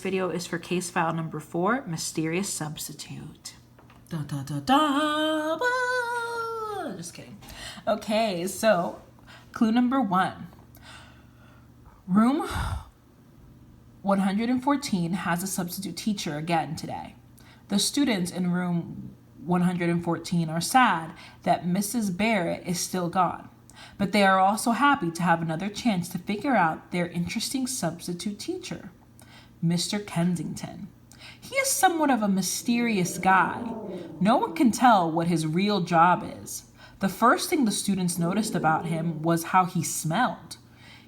Video is for case file number 4, mysterious substitute. Da, da, da, da, ba. Just kidding. Okay, so clue number 1. Room 114 has a substitute teacher again today. The students in room 114 are sad that Mrs. Barrett is still gone, but they are also happy to have another chance to figure out their interesting substitute teacher, Mr. Kensington. He is somewhat of a mysterious guy. No one can tell what his real job is. The first thing the students noticed about him was how he smelled.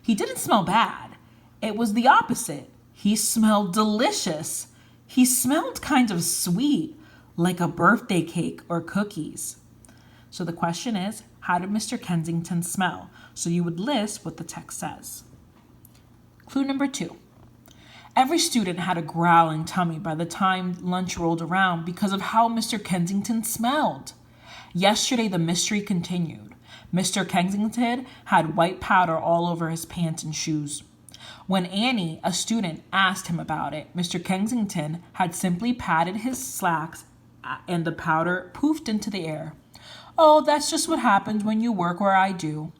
He didn't smell bad. It was the opposite. He smelled delicious. He smelled kind of sweet, like a birthday cake or cookies. So the question is, how did Mr. Kensington smell? So you would list what the text says. Clue number 2. Every student had a growling tummy by the time lunch rolled around because of how Mr. Kensington smelled. Yesterday, the mystery continued. Mr. Kensington had white powder all over his pants and shoes. When Annie, a student, asked him about it, Mr. Kensington had simply patted his slacks and the powder poofed into the air. "Oh, that's just what happens when you work where I do,"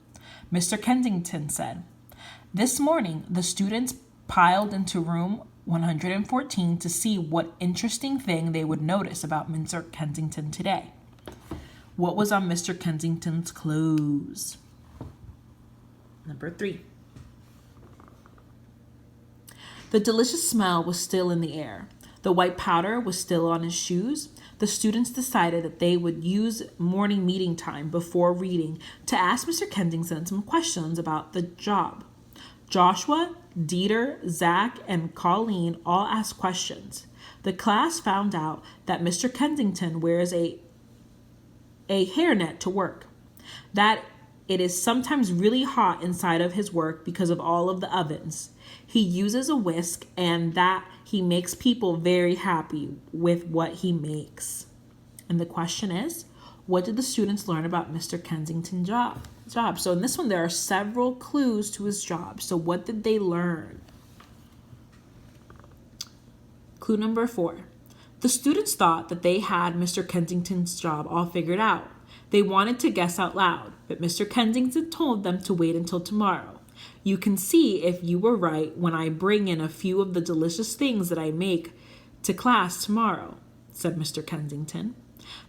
Mr. Kensington said. This morning, the students piled into room 114 to see what interesting thing they would notice about Mr. Kensington today. What was on Mr. Kensington's clothes? Number 3. The delicious smell was still in the air. The white powder was still on his shoes. The students decided that they would use morning meeting time before reading to ask Mr. Kensington some questions about the job. Joshua, Dieter, Zach, and Colleen all asked questions. The class found out that Mr. Kensington wears a hairnet to work, that it is sometimes really hot inside of his work because of all of the ovens. He uses a whisk, and that he makes people very happy with what he makes. And the question is, what did the students learn about Mr. Kensington's job? So in this one, there are several clues to his job. So what did they learn? Clue number 4. The students thought that they had Mr. Kensington's job all figured out. They wanted to guess out loud, but Mr. Kensington told them to wait until tomorrow. You can see if you were right when I bring in a few of the delicious things that I make to class tomorrow, said Mr. Kensington.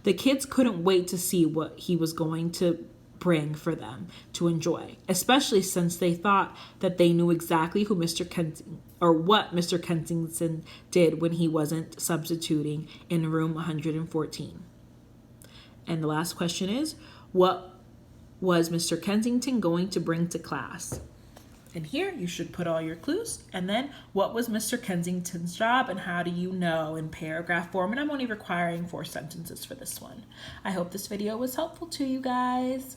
The kids couldn't wait to see what he was going to bring for them to enjoy, especially since they thought that they knew exactly who Mr. Kensington or what Mr. Kensington did when he wasn't substituting in room 114. And the last question is, what was Mr. Kensington going to bring to class? And here you should put all your clues. And then what was Mr. Kensington's job and how do you know in paragraph form? And I'm only requiring 4 sentences for this one. I hope this video was helpful to you guys.